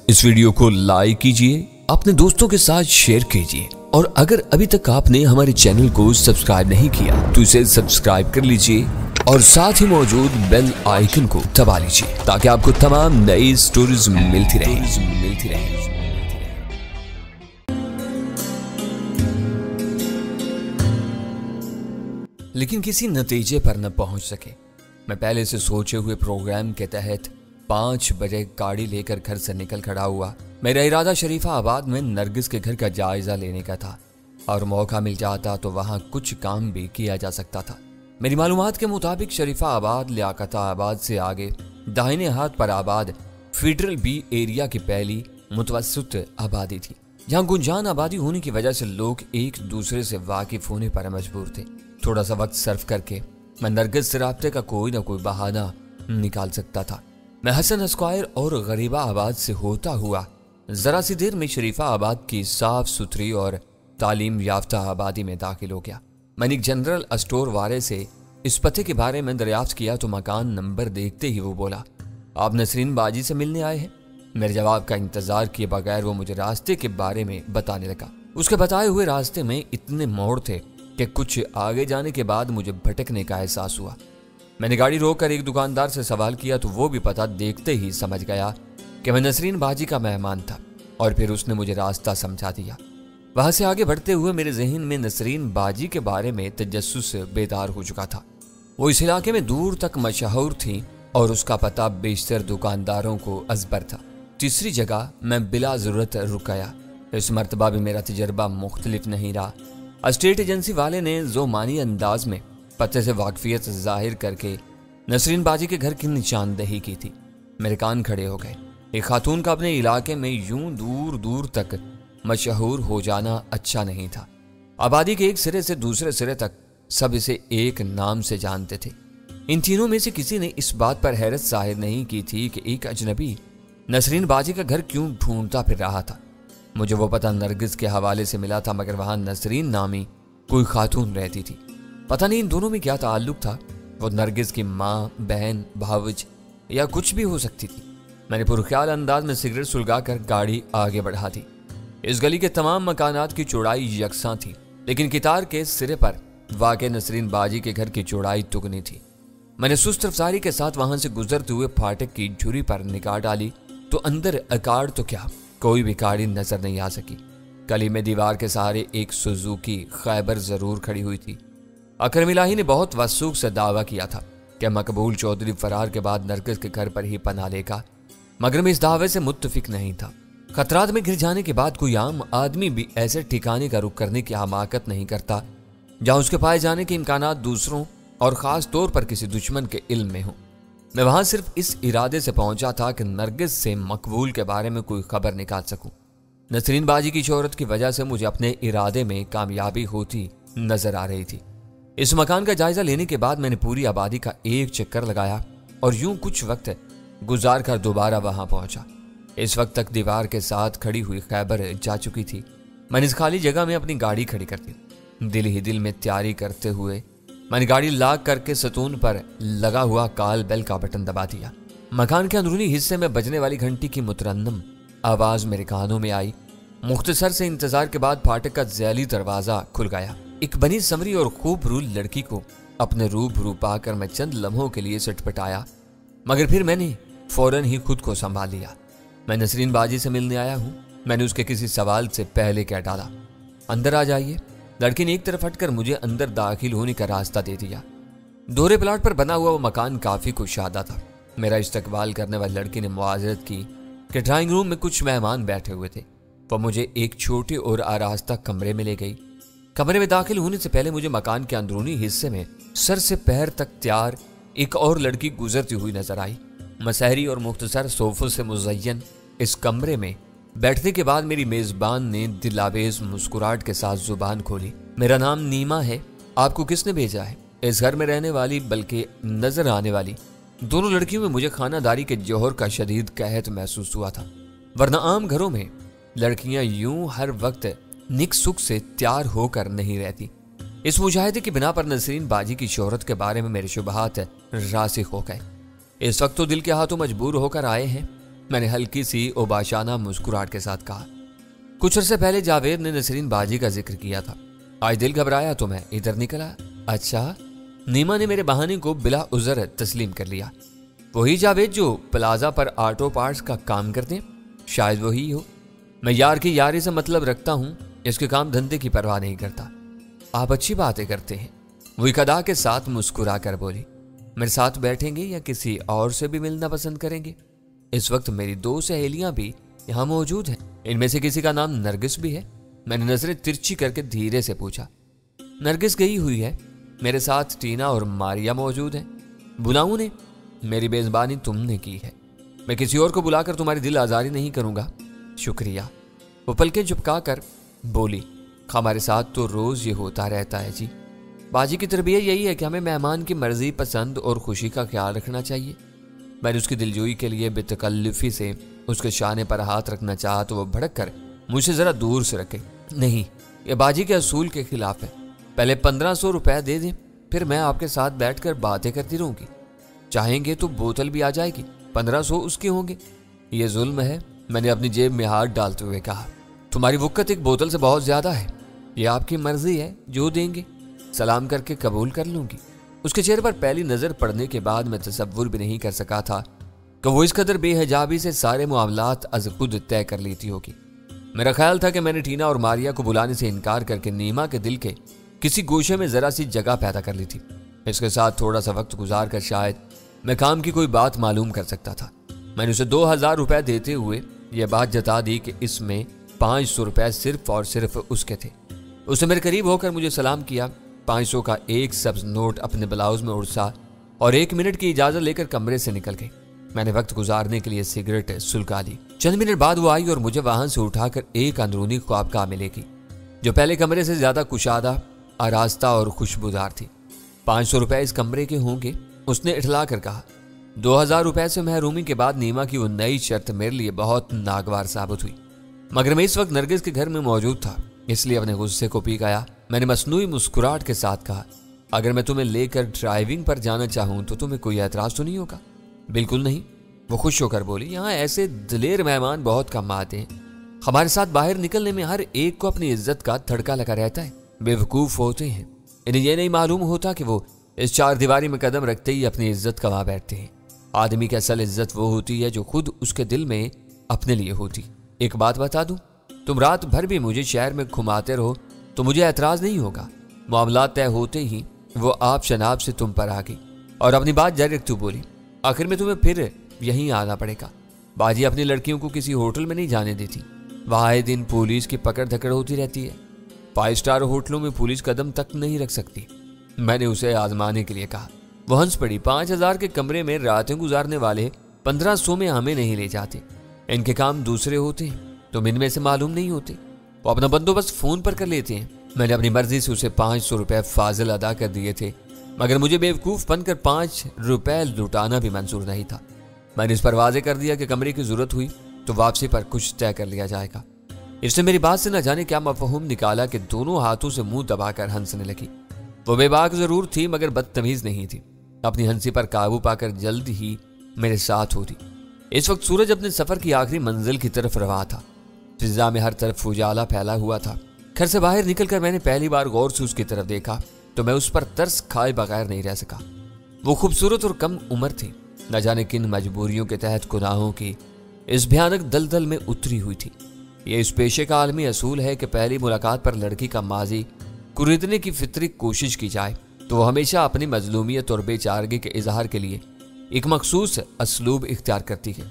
इस वीडियो को लाइक कीजिए, अपने दोस्तों के साथ शेयर कीजिए और अगर अभी तक आपने हमारे चैनल को सब्सक्राइब नहीं किया तो इसे सब्सक्राइब कर लीजिए और साथ ही मौजूद बेल आइकन को दबा लीजिए ताकि आपको तमाम नई स्टोरीज मिलती रहे। लेकिन किसी नतीजे पर न पहुंच सके। मैं पहले से सोचे हुए प्रोग्राम के तहत 5 बजे गाड़ी लेकर घर से निकल खड़ा हुआ। मेरा इरादा शरीफा आबाद में नरगिस के घर का जायजा लेने का था और मौका मिल जाता तो वहां कुछ काम भी किया जा सकता था। मेरी मालूमात के मुताबिक शरीफा आबाद लियाकता आबाद से आगे दाहिने हाथ पर आबाद फेडरल बी एरिया की पहली मुतवस्सित आबादी थी। यहाँ गुंजान आबादी होने की वजह से लोग एक दूसरे से वाकिफ होने पर मजबूर थे। थोड़ा सा वक्त सर्फ करके मैं नरगिस से राब्ते का कोई ना कोई बहाना निकाल सकता था। मैं हसन स्क्वायर और गरीबा आबाद से होता हुआ जरा सी देर में शरीफा आबाद की साफ सुथरी और तालीम याफ्ता आबादी में दाखिल हो गया। मैंने एक जनरल स्टोर वाले से इस पते के बारे में दरियाफ्त किया तो मकान नंबर देखते ही वो बोला, आप नसरीन बाजी से मिलने आए हैं? मेरे जवाब का इंतजार किए बगैर वो मुझे रास्ते के बारे में बताने लगा। उसके बताए हुए रास्ते में इतने मोड़ थे कि कुछ आगे जाने के बाद मुझे भटकने का एहसास हुआ। मैंने गाड़ी रोककर एक दुकानदार से सवाल किया तो वो भी पता देखते ही समझ गया कि मैं नसरीन बाजी का मेहमान था और फिर उसने मुझे रास्ता समझा दिया। वहां से आगे बढ़ते हुए मेरे जहन में नसरीन बाजी के बारे में तजस्सुस बेदार हो चुका था। वो इस इलाके में दूर तक मशहूर थी और उसका पता बेशतर दुकानदारों को अजबर था। तीसरी जगह मैं बिला जरूरत रुक गया। इस मर्तबा भी मेरा तजर्बा मुख्तलिफ नहीं रहा। स्टेट एजेंसी वाले ने जोमानी अंदाज में पते से वाकफियत जाहिर करके नसरीन बाजी के घर की निशानदही की थी। मेरे कान खड़े हो गए। एक खातून का अपने इलाके में यूं दूर दूर तक मशहूर हो जाना अच्छा नहीं था। आबादी के एक सिरे से दूसरे सिरे तक सब इसे एक नाम से जानते थे। इन तीनों में से किसी ने इस बात पर हैरत जाहिर नहीं की थी कि एक अजनबी नसरीन बाजी का घर क्यों ढूंढता फिर रहा था। मुझे वो पता नरगिस के हवाले से मिला था, मगर वहां नसरीन नामी कोई खातून रहती थी। पता नहीं इन दोनों में क्या ताल्लुक था। वो नरगिस की माँ, बहन, भावज या कुछ भी हो सकती थी। मैंने पुरख्याल अंदाज में सिगरेट सुलगा कर गाड़ी आगे बढ़ा दी। इस गली के तमाम मकानात की चौड़ाई यकसां थी, लेकिन कितार के सिरे पर वाक़े नसरीन बाजी के घर की चौड़ाई दुगनी थी। मैंने सुस्त रफ्तारी के साथ वहां से गुजरते हुए फाटक की झुरी पर निगाह डाली तो अंदर अकाड़ तो क्या, कोई भी गाड़ी नजर नहीं आ सकी। गली में दीवार के सहारे एक सुजुकी खैबर जरूर खड़ी हुई थी। अकरम इलाही ने बहुत वसूख से दावा किया था कि मकबूल चौधरी फरार के बाद नरगिस के घर पर ही पनाह लेगा, मगर मैं इस दावे से मुत्तफिक नहीं था। खतरात में घिर जाने के बाद कोई आम आदमी भी ऐसे ठिकाने का रुख करने की हमाकत नहीं करता जहां उसके पाए जाने के इम्कानात दूसरों और खास तौर पर किसी दुश्मन के इल्म में हो। मैं वहां सिर्फ इस इरादे से पहुंचा था कि नरगिस से मकबूल के बारे में कोई खबर निकाल सकूं। नसरीन बाजी की शोहरत की वजह से मुझे अपने इरादे में कामयाबी होती नजर आ रही थी। इस मकान का जायजा लेने के बाद मैंने पूरी आबादी का एक चक्कर लगाया और यूं कुछ वक्त गुजार कर दोबारा वहां पहुंचा। इस वक्त तक दीवार के साथ खड़ी हुई खैबर जा चुकी थी। मैंने इस खाली जगह में अपनी गाड़ी खड़ी कर दी। दिल ही दिल में तैयारी करते हुए मैंने गाड़ी लाक करके सतून पर लगा हुआ काल बेल का बटन दबा दिया। मकान के अंदरूनी हिस्से में बजने वाली घंटी की मुतरन्नम आवाज मेरे कानों में आई। मुख्तसर से इंतजार के बाद फाटक का जैली दरवाजा खुल गया। एक बनी समरी और खूबरू लड़की को अपने रूबरू पाकर मैं चंद लम्हों के लिए सटपटाया, मगर फिर मैंने फौरन ही खुद को संभाल लिया। मैं नसरीन बाजी से मिलने आया हूँ, मैंने उसके किसी सवाल से पहले कह डाला। अंदर आ जाइए। लड़की ने एक तरफ हटकर मुझे अंदर दाखिल होने का रास्ता दे दिया। दोहरे प्लाट पर बना हुआ वो मकान काफी कुशादा था। मेरा इस्तकबाल करने वाली लड़की ने मुआज़रत की कि ड्राइंग रूम में कुछ मेहमान बैठे हुए थे। वो मुझे एक छोटे और आरास्ता कमरे में ले गई। कमरे में दाखिल होने से पहले मुझे मकान के अंदरूनी हिस्से में सर से पैर तक तैयार एक और लड़की गुजरती हुई नजर आई। मसहरी और मुख्तसर सोफों से मुज़य्यन इस कमरे में बैठने के बाद मेरी मेजबान ने दिलावेज मुस्कुराहट के साथ जुबान खोली। मेरा नाम नीमा है। आपको किसने भेजा है? इस घर में रहने वाली बल्कि नजर आने वाली दोनों लड़कियों में मुझे खानादारी के जौहर का शदीद कहत महसूस हुआ था, वरना आम घरों में लड़कियां यूं हर वक्त निक सुख से तैयार होकर नहीं रहती। इस मुजाहिदे की बिना पर नसरीन बाजी की शोहरत के बारे में मेरे शुबहात रासिख हो गए। इस वक्त तो दिल के हाथों मजबूर होकर आए हैं میں نے ہلکی سی اوباشانہ مسکراہٹ کے ساتھ کہا۔ کچھ عرصے پہلے جاوید نے نسرین باجی کا ذکر کیا تھا، آج دل گھبرایا تو میں ادھر نکلا۔ اچھا؟ نیما نے میرے بہانے کو بلا عذر تسلیم کر لیا۔ وہی جاوید جو پلازا پر آٹو پارٹس کا کام کرتے ہیں؟ شاید وہی ہو۔ میں یار کی یاری سے مطلب رکھتا ہوں، اس کے کام دھندے کی پرواہ نہیں کرتا۔ آپ اچھی باتیں کرتے ہیں، وہ ایک ادا کے ساتھ مسکرا کر بولی۔ میرے ساتھ بیٹھیں گے یا کسی اور سے بھی ملنا پسند کریں گے؟ اس وقت میری 2 سہیلیاں بھی یہاں موجود ہیں، ان میں سے کسی کا نام نرگس بھی ہے؟ میں نے نظریں ترچھی کر کے دھیرے سے پوچھا۔ نرگس گئی ہوئی ہے، میرے ساتھ ٹینا اور ماریا موجود ہیں۔ بلاؤں نے؟ میری میزبانی تم نے کی ہے، میں کسی اور کو بلا کر تمہاری دل آزاری نہیں کروں گا۔ شکریہ، وہ پلکیں جھپکا کر بولی۔ ہمارے ساتھ تو روز یہ ہوتا رہتا ہے جی، باجی کی تربیت یہی ہے کہ ہمیں مہمان کی مرضی، پسند اور خوشی کا خیال رکھنا چاہیے۔ میں نے اس کی دلجوئی کے لیے بے تکلفی سے اس کے شانے پر ہاتھ رکھنا چاہا تو وہ بھڑک کر مجھ سے ذرا دور سے رکھے۔ نہیں، یہ باجی کے اصول کے خلاف ہے، پہلے 1500 روپے دے دیں، پھر میں آپ کے ساتھ بیٹھ کر باتیں کرتی رہوں گی، چاہیں گے تو بوتل بھی آ جائے گی، 1500 اس کے ہوں گے۔ یہ ظلم ہے، میں نے اپنی جیب میں ہاتھ ڈالتے ہوئے کہا۔ تمہاری وقت ایک بوتل سے بہت زیادہ ہے، یہ آپ کی مرضی ہے، جو دیں گے سلام کر کے قبول کر لوں گی۔ اس کے چہرے پر پہلی نظر پڑنے کے بعد میں تصور بھی نہیں کر سکا تھا کہ وہ اس قدر بے حجابی سے سارے معاملات از خود طے کر لیتی ہوگی۔ میرا خیال تھا کہ میں نے ٹینا اور ماریا کو بلانے سے انکار کر کے نیما کے دل کے کسی گوشے میں ذرا سی جگہ پیدا کر لی تھی۔ اس کے ساتھ تھوڑا سا وقت گزار کر شاید میں کام کی کوئی بات معلوم کر سکتا تھا۔ میں نے اسے 2000 روپے دیتے ہوئے یہ بات جتا دی کہ اس میں 500 روپے صرف اور صرف اس کے تھے۔ اس نے میرے قریب ہو کر مجھے سلام کیا، 500 کا ایک سبز نوٹ اپنے بلاؤز میں اڑسا اور 1 منٹ کی اجازت لے کر کمرے سے نکل گئی۔ میں نے وقت گزارنے کے لیے سگریٹ سلگا لی۔ چند منٹ بعد وہ آئی اور مجھے وہاں سے اٹھا کر ایک اندرونی خوابگاہ میں لے گئی جو پہلے کمرے سے زیادہ کشادہ، آراستہ اور خوشبودار تھی۔ 500 روپے اس کمرے کے ہوں گے، اس نے اٹھلا کر کہا۔ 2000 روپے سے محرومی کے بعد نیما کی وہ نئی شرط میرے لیے بہت ناگوار ثابت ہوئی، مگر میں اس وقت نرگس کے گھر میں موجود تھا، اس لیے اپنے غصے کو پی گیا۔ میں نے مصنوعی مسکراہٹ کے ساتھ کہا، اگر میں تمہیں لے کر ڈرائیونگ پر جانا چاہوں تو تمہیں کوئی اعتراض تو نہیں ہوگا؟ بالکل نہیں، وہ خوش ہو کر بولی۔ یہاں ایسے دلیر مہمان بہت کم آتے ہیں، ہمارے ساتھ باہر نکلنے میں ہر ایک کو اپنی عزت کا تھڑکا لگا رہتا ہے۔ بے وقوف ہوتے ہیں، انہیں یہ نہیں معلوم ہوتا کہ وہ اس 4 دیواری میں قدم رکھتے ہی اپنی عزت گنوا بیٹھتے ہیں۔ آدمی کی اصل عزت وہ ہوتی ہے جو خود اس کے دل میں اپنے لیے ہوتی۔ ایک بات بتا دوں، تم رات بھر بھی مجھے شہر میں گھماتے رہو تو مجھے اعتراض نہیں ہوگا۔ معاملات طے ہوتے ہی وہ آپ شناب سے تم پر آ گئی اور اپنی بات جاری رکھتے بولی، آخر میں تمہیں پھر یہیں آنا پڑے گا۔ باجی اپنی لڑکیوں کو کسی ہوٹل میں نہیں جانے دیتی، وہاں آئے دن پولیس کی پکڑ دھکڑ ہوتی رہتی ہے۔ 5 اسٹار ہوٹلوں میں پولیس قدم تک نہیں رکھ سکتی۔ میں نے اسے آزمانے کے لیے کہا۔ وہ ہنس پڑی۔ 5000 کے کمرے میں راتیں گزارنے والے 1500 میں ہمیں نہیں لے جاتے، ان کے کام دوسرے ہوتے ہیں، تم ان میں سے معلوم نہیں ہوتے، وہ اپنا بندوبست فون پر کر لیتے ہیں۔ میں نے اپنی مرضی سے اسے 500 روپے فاضل ادا کر دیے تھے، مگر مجھے بیوقوف بن کر 5 روپے لٹانا بھی منظور نہیں تھا۔ میں نے اس پر واضح کر دیا کہ کمرے کی ضرورت ہوئی تو واپسی پر کچھ طے کر لیا جائے گا۔ اس نے میری بات سے نہ جانے کیا مفہوم نکالا کہ دونوں ہاتھوں سے منہ دبا کر ہنسنے لگی۔ وہ بے باک ضرور تھی مگر بدتمیز نہیں تھی۔ اپنی ہنسی پر قابو پا کر جلد ہی میرے ساتھ ہوتی۔ اس وقت سورج اپنے سفر کی آخری منزل کی طرف رواں تھا، فضا میں ہر طرف اجالا پھیلا ہوا تھا۔ گھر سے باہر نکل کر میں نے پہلی بار غور سے اس کی طرف دیکھا تو میں اس پر ترس کھائے بغیر نہیں رہ سکا۔ وہ خوبصورت اور کم عمر تھی، نہ جانے کن مجبوریوں کے تحت گناہوں کی اس بھیانک دلدل میں اتری ہوئی تھی۔ یہ اس پیشے کا عالمی اصول ہے کہ پہلی ملاقات پر لڑکی کا ماضی کریدنے کی فطری کوشش کی جائے تو وہ ہمیشہ اپنی مظلومیت اور بے چارگی کے اظہار کے لیے ایک مخصوص اسلوب اختیار کرتی ہے۔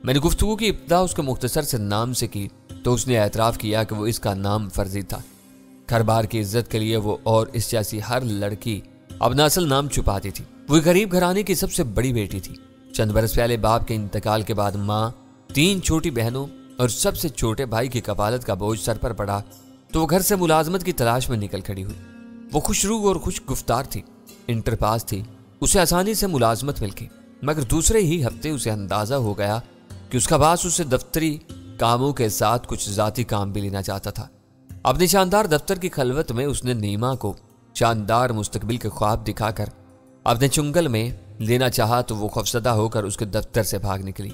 میں نے گفتگو کی ابتدا اس کے مختصر سے نام سے کی تو اس نے اعتراف کیا کہ وہ اس کا نام فرضی تھا۔ گھر بار کی عزت کے لیے وہ اور اس جیسی ہر لڑکی اپنا اصل نام چھپاتی تھی۔ وہ غریب گھرانے کی سب سے بڑی بیٹی تھی۔ چند برس پہلے باپ کے انتقال کے بعد ماں، 3 چھوٹی بہنوں اور سب سے چھوٹے بھائی کی کفالت کا بوجھ سر پر پڑا تو وہ گھر سے ملازمت کی تلاش میں نکل کھڑی ہوئی۔ وہ خوش روح اور خوش گفتار تھی، انٹر پاس تھی، اسے آسانی سے ملازمت مل گئی، مگر دوسرے ہی ہفتے اسے اندازہ ہو گیا کہ اس کا باس اسے دفتری کاموں کے ساتھ کچھ ذاتی کام بھی لینا چاہتا تھا۔ اپنی شاندار دفتر کی خلوت میں اس نے نیما کو شاندار مستقبل کے خواب دکھا کر اپنے چنگل میں لینا چاہا تو وہ خوفزدہ ہو کر اس کے دفتر سے بھاگ نکلی۔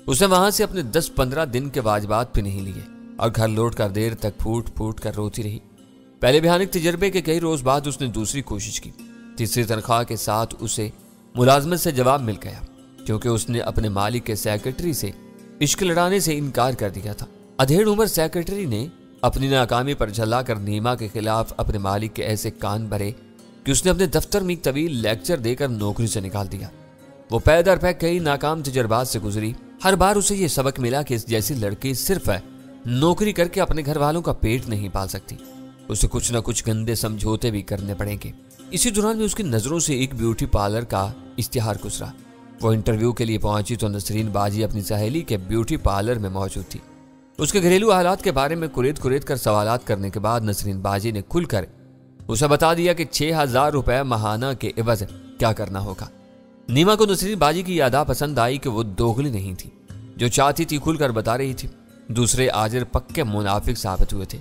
उसने वहां से अपने 10-15 दिन के वाजिबात भी नहीं लिए और घर लौट कर देर तक फूट फूट कर रोती रही। पहले भयानक तजर्बे के कई रोज बाद उसने दूसरी कोशिश की। तीसरी तनख्वाह के साथ उसे मुलाजमत से जवाब मिल गया, क्योंकि उसने अपने मालिक के सेक्रेटरी से इश्क लड़ाने से इनकार कर दिया था। अधेड़ उम्र सेक्रेटरी ने अपनी नाकामी पर झल्लाकर नीमा के खिलाफ अपने मालिक के ऐसे कान भरे कि उसने अपने दफ्तर में एक तवील लेक्चर देकर नौकरी से निकाल दिया। वो पै दर पै कई नाकाम तजर्बात से गुजरी। हर बार उसे ये सबक मिला कि इस जैसी लड़की सिर्फ नौकरी करके अपने घर वालों का पेट नहीं पाल सकती, उसे कुछ न कुछ गंदे समझौते भी करने पड़ेंगे। इसी दौरान में उसकी नजरों से एक ब्यूटी पार्लर का इश्तिहार गुजरा। वो इंटरव्यू के लिए पहुंची तो नसरीन बाजी अपनी सहेली के ब्यूटी पार्लर में मौजूद थी। उसके घरेलू हालात के बारे में कुरेद कुरेद कर सवालात करने के बाद नसरीन बाजी ने खुलकर उसे बता दिया कि 6,000 रुपए महाना के एवज क्या करना होगा। नीमा को नसरीन बाजी की यादा पसंद आई कि वो दोगली नहीं थी, जो चाहती थी खुलकर बता रही थी। दूसरे आजिर पक्के मुनाफिक साबित हुए थे,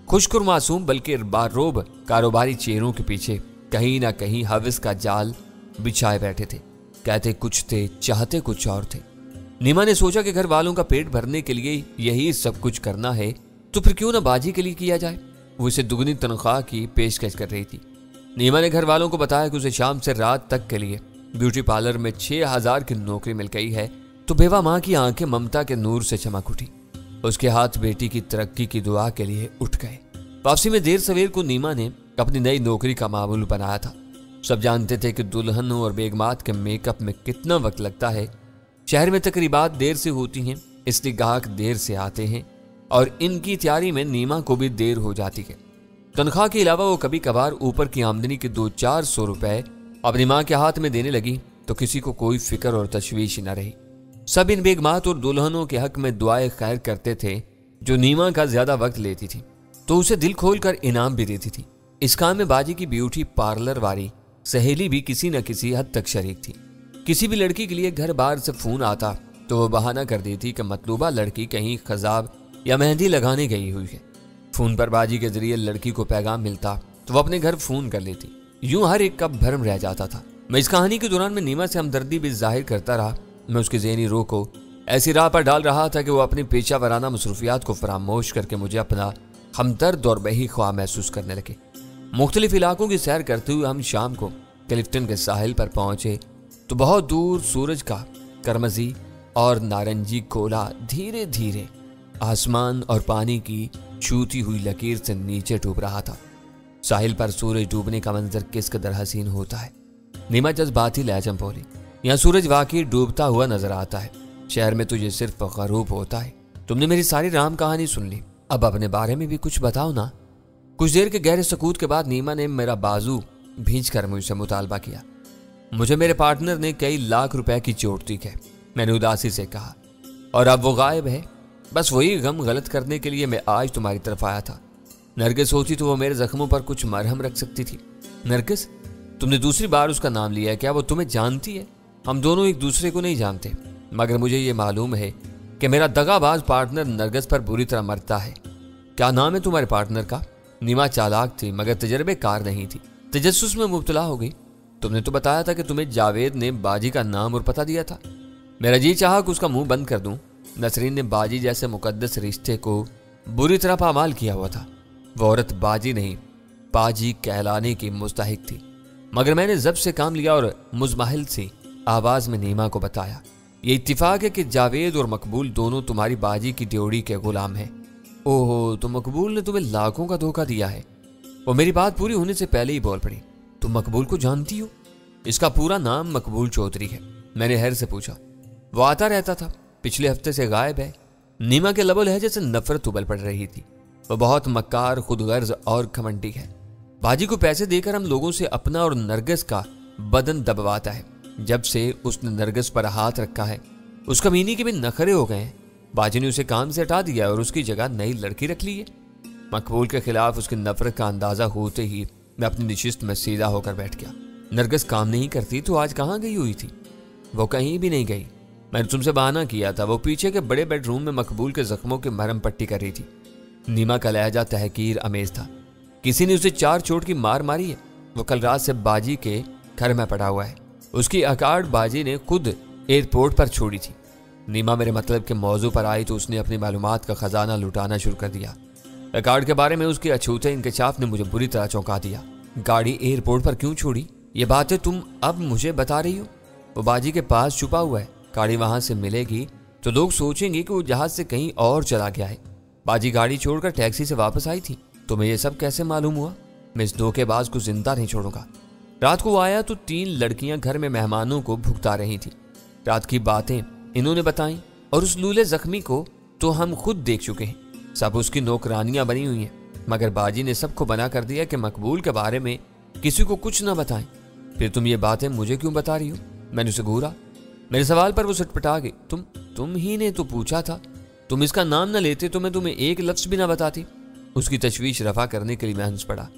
खुशकुर मासूम बल्कि बारोब कारोबारी चेहरों के पीछे कहीं ना कहीं हविस का जाल बिछाए बैठे थे। कहते कुछ थे, चाहते कुछ और थे। नीमा ने सोचा कि घर वालों का पेट भरने के लिए यही सब कुछ करना है तो फिर क्यों ना बाजी के लिए किया जाए। वो इसे दुगनी तनख्वाह की पेशकश कर रही थी। नीमा ने घर वालों को बताया कि उसे शाम से रात तक के लिए ब्यूटी पार्लर में 6,000 की नौकरी मिल गई है। तो बेवा माँ की आंखें ममता के नूर से चमक उठी। उसके हाथ बेटी की तरक्की की दुआ के लिए उठ गए। वापसी में देर सवेर को नीमा ने अपनी नई नौकरी का मामूल बनाया था। सब जानते थे कि दुल्हनों और बेगमात के मेकअप में कितना वक्त लगता है। शहर में तकरीबात देर से होती हैं, इसलिए ग्राहक देर से आते हैं और इनकी तैयारी में नीमा को भी देर हो जाती है। तनख्वाह के अलावा वो कभी कभार ऊपर की आमदनी के 200-400 रुपए अपनी माँ के हाथ में देने लगी तो किसी को कोई फिक्र और तशवीश न रही। सब इन बेगमात और दुल्हनों के हक में दुआएं खैर करते थे जो नीमा का ज्यादा वक्त लेती थी तो उसे दिल खोल कर इनाम भी देती थी। इस काम में बाजी की ब्यूटी पार्लर वाली सहेली भी किसी न किसी हद तक शरीक थी। किसी भी लड़की के लिए घर बार से फोन आता तो वो बहाना कर देती कि मतलूबा लड़की कहीं खजाब या मेहंदी लगाने गई हुई है। फोन पर बाजी के जरिए लड़की को पैगाम मिलता तो वो अपने घर फोन कर लेती। यूं हर एक का भरम रह जाता था। मैं इस कहानी के दौरान में नीमा से हमदर्दी भी जाहिर करता रहा। मैं उसकी ज़हनी रूह को ऐसी राह पर डाल रहा था कि वो अपनी पेशा वराना मसरूफियात को फरामोश करके मुझे अपना हमदर्द और बही ख्वाह महसूस करने लगे। मुख्तलिफ इलाकों की सैर करते हुए हम शाम को क्लिफ्टन के साहिल पर पहुंचे तो बहुत दूर सूरज का करमजी और नारंगी कोला धीरे धीरे आसमान और पानी की छूती हुई लकीर से नीचे डूब रहा था। साहिल पर सूरज डूबने का मंजर किस कदर हसीन होता है। नीमा जज्बाती लहजम बोली, यहाँ सूरज वाकई डूबता हुआ नजर आता है। शहर में तुझे सिर्फ गरूब होता है। तुमने मेरी सारी राम कहानी सुन ली, अब अपने बारे में भी कुछ बताओ ना। कुछ देर के गहरे सकूत के बाद नीमा ने मेरा बाजू भींच कर मुझसे मुतालबा किया। मुझे मेरे पार्टनर ने कई लाख रुपए की चोट दी है, मैंने उदासी से कहा, और अब वो गायब है। बस वही गम गलत करने के लिए मैं आज तुम्हारी तरफ आया था। नरगिस होती तो वो मेरे जख्मों पर कुछ मरहम रख सकती थी। नरगिस, तुमने दूसरी बार उसका नाम लिया है, क्या वो तुम्हें जानती है? हम दोनों एक दूसरे को नहीं जानते, मगर मुझे ये मालूम है कि मेरा दगाबाज पार्टनर नरगिस पर बुरी तरह मरता है। क्या नाम है तुम्हारे पार्टनर का? नीमा चालाक थी मगर तजर्बेकार नहीं थी, तजस्सुस में मुब्तला हो गई। तुमने तो बताया था कि तुम्हें जावेद ने बाजी का नाम और पता दिया था। मेरा जी चाहा कि उसका मुंह बंद कर दूं। नसरीन ने बाजी जैसे मुकद्दस रिश्ते को बुरी तरह पामाल किया हुआ था। वो औरत बाजी नहीं पाजी कहलाने की मुस्तहिक थी। मगर मैंने जब से काम लिया और मुजमाहिल सी आवाज में नीमा को बताया, ये इत्तिफाक है कि जावेद और मकबूल दोनों तुम्हारी बाजी की ड्योड़ी के गुलाम हैं। ओहो, तो मकबूल ने तुम्हें लाखों का धोखा दिया है। वो मेरी बात पूरी होने से पहले ही बोल पड़ी, तुम मकबूल को जानती हो? इसका पूरा नाम मकबूल चौधरी है। मैंने हैर से पूछा। वो आता रहता था, पिछले हफ्ते से गायब है। नीमा के लबो लहजे से नफरत उबल पड़ रही थी। वो बहुत मक्कार, खुदगर्ज और घमंडी है। बाजी को पैसे देकर हम लोगों से अपना और नरगिस का बदन दबवाता है। जब से उसने नरगिस पर हाथ रखा है उस कमीनी के भी नखरे हो गए हैं। बाजी ने उसे काम से हटा दिया और उसकी जगह नई लड़की रख ली है। मकबूल के खिलाफ उसकी नफरत का अंदाजा होते ही मैं अपनी नशिस्त में सीधा होकर बैठ गया। नरगिस काम नहीं करती तो आज कहाँ गई हुई थी? वो कहीं भी नहीं गई। मैंने तुमसे बहाना किया था। वो पीछे के बड़े बेडरूम में मकबूल के जख्मों की मरहम पट्टी कर रही थी। नीमा का लहजा तहकीर अमेज था। किसी ने उसे 4 चोट की मार मारी है। वो कल रात से बाजी के घर में पड़ा हुआ है। उसकी अकार्ड बाजी ने खुद एयरपोर्ट पर छोड़ी थी। नीमा मेरे मतलब के मौजू पर आई तो उसने अपनी मालूमात का खजाना लुटाना शुरू कर दिया। रिकॉर्ड के बारे में उसके अछूते इंकशाफ ने मुझे बुरी तरह चौंका दिया। गाड़ी एयरपोर्ट पर क्यों छोड़ी, ये बातें तुम अब मुझे बता रही हो? वो बाजी के पास छुपा हुआ है, गाड़ी वहां से मिलेगी तो लोग सोचेंगे कि वो जहाज से कहीं और चला गया है। बाजी गाड़ी छोड़कर टैक्सी से वापस आई थी। तुम्हें ये सब कैसे मालूम हुआ? मैं इस धोखेबाज को जिंदा नहीं छोड़ूंगा। रात को आया तो 3 लड़कियां घर में मेहमानों को भुगता रही थी। रात की बातें इन्होंने बताई और उस लूले जख्मी को तो हम खुद देख चुके हैं। सब उसकी नौकरानियां बनी हुई हैं, मगर बाजी ने सबको बना कर दिया कि मकबूल के बारे में किसी को कुछ ना बताएं। फिर तुम ये बातें मुझे क्यों बता रही हो? मैंने उसे घूरा। मेरे सवाल पर वो सटपटा गई। तुम ही ने तो पूछा था, तुम इसका नाम न लेते तो मैं तुम्हें एक लफ्ज भी ना बताती। उसकी तशवीश रफा करने के लिए मैं हंस पड़ा।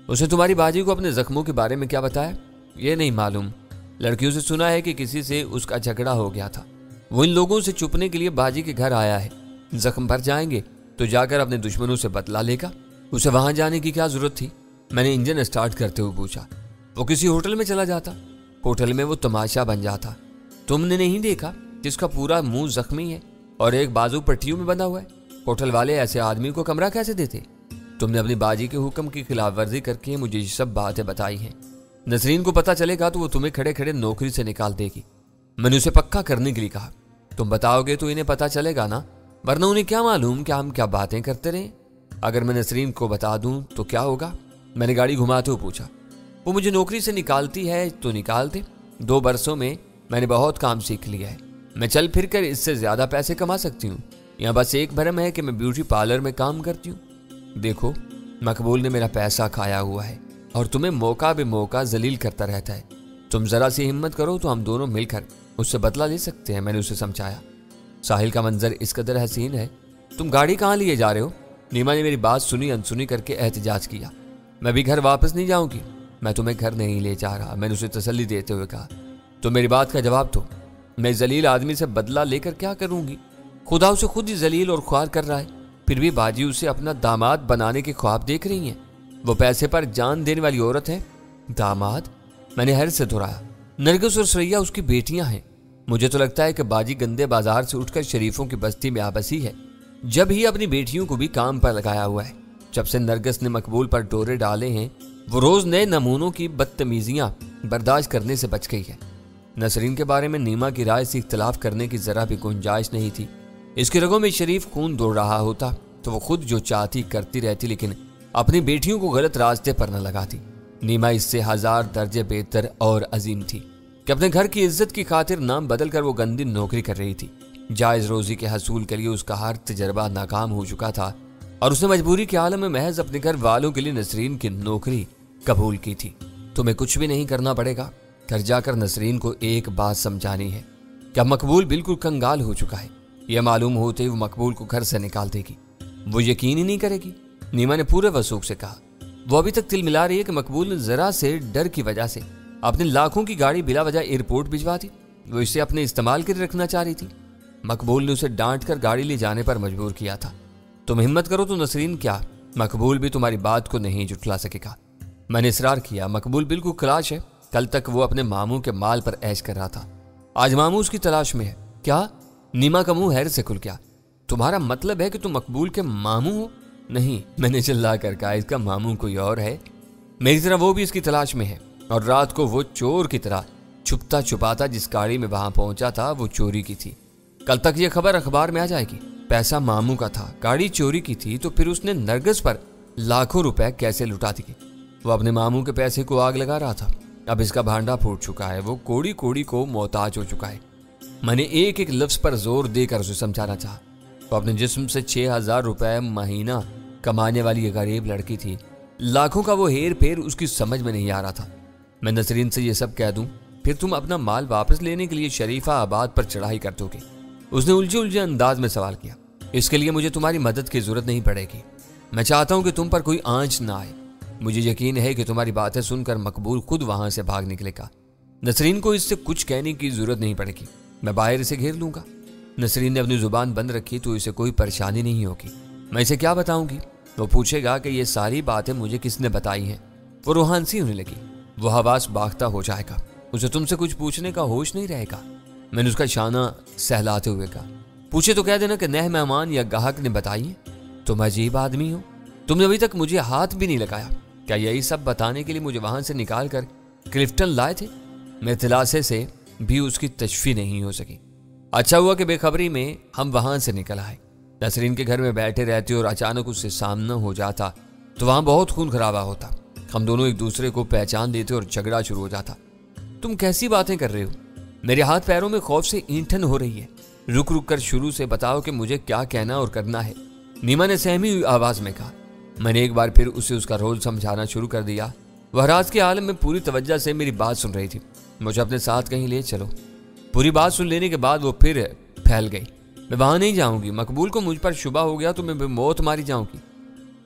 उसे तुम्हारी बाजी को अपने जख्मों के बारे में क्या बताया? ये नहीं मालूम। लड़कियों से सुना है कि किसी से उसका झगड़ा हो गया था। वो इन लोगों से छुपने के लिए बाजी के घर आया है। जख्म भर जाएंगे तो जाकर अपने दुश्मनों से बदला लेगा। उसे वहां जाने की क्या जरूरत थी? मैंने इंजन स्टार्ट करते हुए पूछा। वो किसी होटल में चला जाता, होटल में वो तमाशा बन जाता। तुमने नहीं देखा जिसका पूरा मुंह जख्मी है और एक बाजू पट्टियों में बंधा हुआ है? होटल वाले ऐसे आदमी को कमरा कैसे देते? तुमने अपनी बाजी के हुक्म की खिलाफ वर्जी करके मुझे ये सब बातें बताई हैं। नसरीन को पता चलेगा तो वो तुम्हें खड़े खड़े नौकरी से निकाल देगी। मैंने उसे पक्का करने के लिए कहा। तुम बताओगे तो इन्हें पता चलेगा ना, वरना उन्हें क्या मालूम कि हम क्या बातें करते रहे। अगर मैं नसरीन को बता दूं तो क्या होगा? मैंने गाड़ी घुमाते हुए पूछा। वो मुझे नौकरी से निकालती है तो निकाल दे। 2 बरसों में मैंने बहुत काम सीख लिया है। मैं चल फिर कर इससे ज्यादा पैसे कमा सकती हूँ। यहाँ बस एक भरम है कि मैं ब्यूटी पार्लर में काम करती हूँ। देखो, मकबूल ने मेरा पैसा खाया हुआ है और तुम्हें मौका बे मौका जलील करता रहता है। तुम जरा सी हिम्मत करो तो हम दोनों मिलकर उससे बदला ले सकते हैं। मैंने उसे समझाया। साहिल का मंजर इस कदर हसीन है। तुम गाड़ी कहाँ लिए जा रहे हो? नीमा ने मेरी बात सुनी अनसुनी करके एहतजाज किया। मैं भी घर वापस नहीं जाऊंगी। मैं तुम्हें घर नहीं ले जा रहा, मैंने उसे तसल्ली देते हुए कहा। तो मेरी बात का जवाब दो। मैं जलील आदमी से बदला लेकर क्या करूंगी? खुदा उसे खुद ही जलील और ख्वार कर रहा है, फिर भी बाजी उसे अपना दामाद बनाने के ख्वाब देख रही हैं। वो पैसे पर जान देने वाली औरत है। दामाद? मैंने हैरत से दोहराया। नरगिस और सरैया उसकी बेटियां हैं। मुझे तो लगता है कि बाजी गंदे बाजार से उठकर शरीफों की बस्ती में आबसी है। जब ही अपनी बेटियों को भी काम पर लगाया हुआ है। जब से नरगिस ने मकबूल पर डोरे डाले हैं, वो रोज नए नमूनों की बदतमीजियां बर्दाश्त करने से बच गई है। नसरीन के बारे में नीमा की राय से इख्तलाफ करने की जरा भी गुंजाइश नहीं थी। इसके रगों में शरीफ खून दौड़ रहा होता तो वो खुद जो चाहती करती रहती, लेकिन अपनी बेटियों को गलत रास्ते पर न लगाती। नीमा इससे 1000 दर्जे बेहतर और अजीम थी कि अपने घर की इज्जत की खातिर नाम बदल कर वो गंदी नौकरी कर रही थी। जायज रोजी के हसूल के लिए उसका हर तजर्बा नाकाम हो चुका था और उसने मजबूरी के आलम में महज अपने घर वालों के लिए नसरीन की नौकरी कबूल की थी। तुम्हें कुछ भी नहीं करना पड़ेगा। घर जाकर नसरीन को एक बात समझानी है कि मकबूल बिल्कुल कंगाल हो चुका है। यह मालूम होते ही वो मकबूल को घर से निकाल देगी। वो यकीन ही नहीं करेगी। नीमा ने पूरे वसूख से कहा। वो अभी तक तिल मिला रही है कि मकबूल ने जरा से डर की वजह से अपने लाखों की गाड़ी बिला वजह एयरपोर्ट भिजवा दी। वो इसे अपने इस्तेमाल के लिए रखना चाह रही थी। मकबूल ने उसे डांट कर गाड़ी ले जाने पर मजबूर किया था। तुम हिम्मत करो तो नसरीन क्या, मकबूल भी तुम्हारी बात को नहीं जुटला सकेगा। मैंने इसरार किया। मकबूल बिल्कुल खलाश है। कल तक वो अपने मामू के माल पर ऐश कर रहा था, आज मामू उसकी तलाश में है। क्या? नीमा का मुंह हैरत से खुल गया। तुम्हारा मतलब है कि तुम मकबूल के मामू हो? नहीं, मैंने चिल्ला कर कहा, इसका मामू कोई और है। मेरी तरह वो भी इसकी तलाश में है और रात को वो चोर की तरह छुपता छुपाता जिस गाड़ी में वहां पहुंचा था वो चोरी की थी। कल तक ये खबर अखबार में आ जाएगी। पैसा मामू का था, गाड़ी चोरी की थी, तो फिर उसने नरगिस पर लाखों रुपए कैसे लुटा दिए? वो अपने मामू के पैसे को आग लगा रहा था। अब इसका भांडा फूट चुका है। वो कोड़ी कोड़ी को मोहताज हो चुका है। मैंने एक एक लफ्ज पर जोर देकर उसे समझाना चाहा। तो अपने जिस्म से 6000 रुपए महीना कमाने वाली ये गरीब लड़की थी। लाखों का वो हेर फेर उसकी समझ में नहीं आ रहा था। मैं नसरीन से ये सब कह दूं, फिर तुम अपना माल वापस लेने के लिए शरीफा आबाद पर चढ़ाई कर दोगे? उसने उलझे उलझे अंदाज में सवाल किया। इसके लिए मुझे तुम्हारी मदद की जरूरत नहीं पड़ेगी। मैं चाहता हूं कि तुम पर कोई आंच ना आए। मुझे यकीन है कि तुम्हारी बातें सुनकर मकबूल खुद वहां से भाग निकलेगा। नसरीन को इससे कुछ कहने की जरूरत नहीं पड़ेगी। मैं बाहर इसे घेर लूंगा। नसरीन ने अपनी जुबान बंद रखी तो इसे कोई परेशानी नहीं होगी। मैं इसे क्या बताऊंगी? वो पूछेगा कि ये सारी बातें मुझे किसने बताई हैं। वो रूहानसी होने लगी। वो हवास बाख्ता हो जाएगा। उसे तुमसे कुछ पूछने का होश नहीं रहेगा। میں نے اس کا شانہ سہلاتے ہوئے کہا۔ پوچھے تو کہہ دینا کہ نئے مہمان یا گاہک نے بتائی ہے۔ تم عجیب آدمی ہو، تم نے ابھی تک مجھے ہاتھ بھی نہیں لگایا۔ کیا یہی سب بتانے کے لیے مجھے وہاں سے نکال کر کلفٹن لائے تھے؟ میں تلاسے سے بھی اس کی تشفی نہیں ہو سکی۔ اچھا ہوا کہ بے خبری میں ہم وہاں سے نکل آئے۔ نسرین کے گھر میں بیٹھے رہتے اور اچانک اس سے سامنا ہو جاتا تو وہاں بہت خون خرابہ ہوتا۔ ہم دونوں ایک دوسرے کو پہچان لیتے اور جھگڑا شروع ہو جاتا۔ تم کیسی باتیں کر رہے ہو؟ میرے ہاتھ پیروں میں خوف سے اینٹھن ہو رہی ہے۔ رک رک کر شروع سے بتاؤ کہ مجھے کیا کہنا اور کرنا ہے، نیما نے سہمی ہوئی آواز میں کہا۔ میں نے ایک بار پھر اسے اس کا رول سمجھانا شروع کر دیا۔ وہ حراس کے عالم میں پوری توجہ سے میری بات سن رہی تھی۔ مجھے اپنے ساتھ کہیں لے چلو۔ پوری بات سن لینے کے بعد وہ پھر پھیل گئی۔ میں وہاں نہیں جاؤں گی، مقبول کو مجھ پر شبہ ہو گیا تو میں موت ماری جاؤں گی۔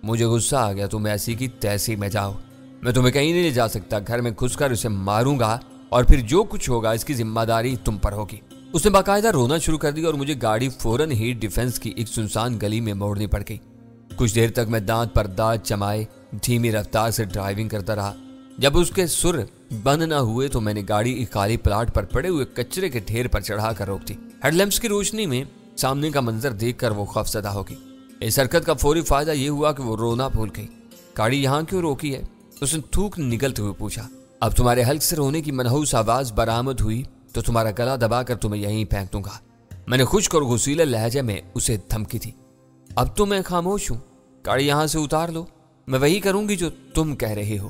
مجھے غصہ آ گیا، تم ایسی کی تیسی میں جاؤ، میں تمہیں کہیں نہیں لے جا سکتا۔ گھر میں گھس کر اسے ماروں گا اور پھر جو کچھ ہوگا اس کی ذمہ داری تم پر ہوگی۔ اس نے باقاعدہ رونا شروع کر دیا اور مجھے گاڑی فوراً ہی ڈیفنس کی ایک سنسان گلی میں موڑنی پڑ گئی۔ کچھ دیر تک میں دانت پر دانت جمائے دھیمی رفتار سے ڈرائیونگ کرتا رہا۔ جب اس کے سر بند نہ ہوئے تو میں نے گاڑی ایک خالی پلاٹ پر پڑے ہوئے کچرے کے ڈھیر پر چڑھا کر روک دی۔ ہیڈ لیمپس کی روشنی میں سامنے کا منظر دیکھ کر وہ خوفزدہ ہو گئی۔ اس حرکت کا فوری فائدہ یہ ہوا کہ وہ رونا بھول گئی۔ گاڑی یہاں کیوں روکی ہے؟ اس نے تھوک نگلتے ہوئے پوچھا۔ اب تمہارے حلق سے رونے کی منحوس آواز برآمد ہوئی تو تمہارا گلا دبا کر تمہیں یہیں پھینک دوں گا، میں نے خشک اور غصیلے لہجے میں اسے دھمکی دی۔ اب تو میں خاموش ہوں، گاڑی یہاں سے اتار لو، میں وہی کروں گی جو تم کہہ رہے ہو۔